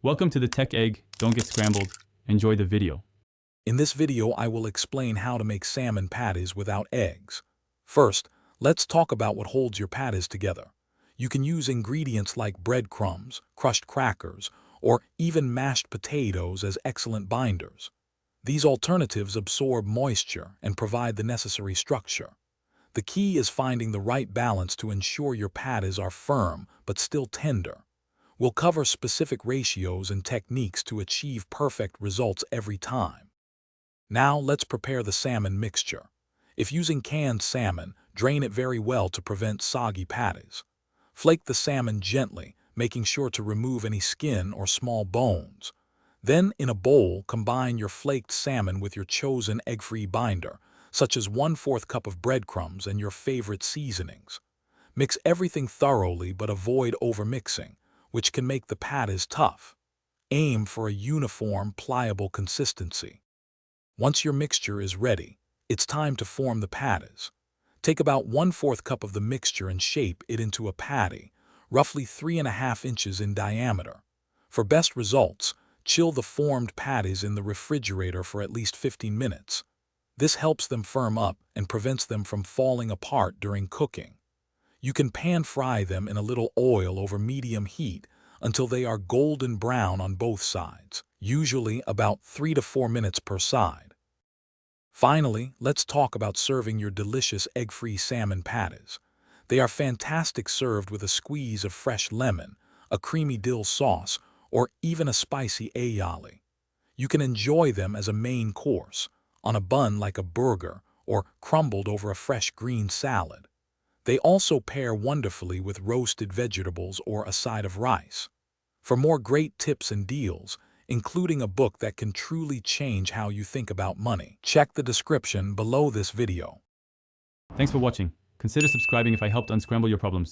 Welcome to the Tech Egg. Don't get scrambled. Enjoy the video. In this video, I will explain how to make salmon patties without eggs. First, let's talk about what holds your patties together. You can use ingredients like breadcrumbs, crushed crackers, or even mashed potatoes as excellent binders. These alternatives absorb moisture and provide the necessary structure. The key is finding the right balance to ensure your patties are firm but still tender. We'll cover specific ratios and techniques to achieve perfect results every time. Now let's prepare the salmon mixture. If using canned salmon, drain it very well to prevent soggy patties. Flake the salmon gently, making sure to remove any skin or small bones. Then, in a bowl, combine your flaked salmon with your chosen egg-free binder, such as 1/4 cup of breadcrumbs and your favorite seasonings. Mix everything thoroughly but avoid overmixing, which can make the patties tough. Aim for a uniform, pliable consistency. Once your mixture is ready, it's time to form the patties. Take about 1/4 cup of the mixture and shape it into a patty, roughly 3½ inches in diameter. For best results, chill the formed patties in the refrigerator for at least 15 minutes. This helps them firm up and prevents them from falling apart during cooking. You can pan fry them in a little oil over medium heat until they are golden brown on both sides, usually about 3 to 4 minutes per side. Finally, let's talk about serving your delicious egg-free salmon patties. They are fantastic served with a squeeze of fresh lemon, a creamy dill sauce, or even a spicy aioli. You can enjoy them as a main course, on a bun like a burger, or crumbled over a fresh green salad. They also pair wonderfully with roasted vegetables or a side of rice. For more great tips and deals, including a book that can truly change how you think about money, check the description below this video. Thanks for watching. Consider subscribing if I helped unscramble your problems.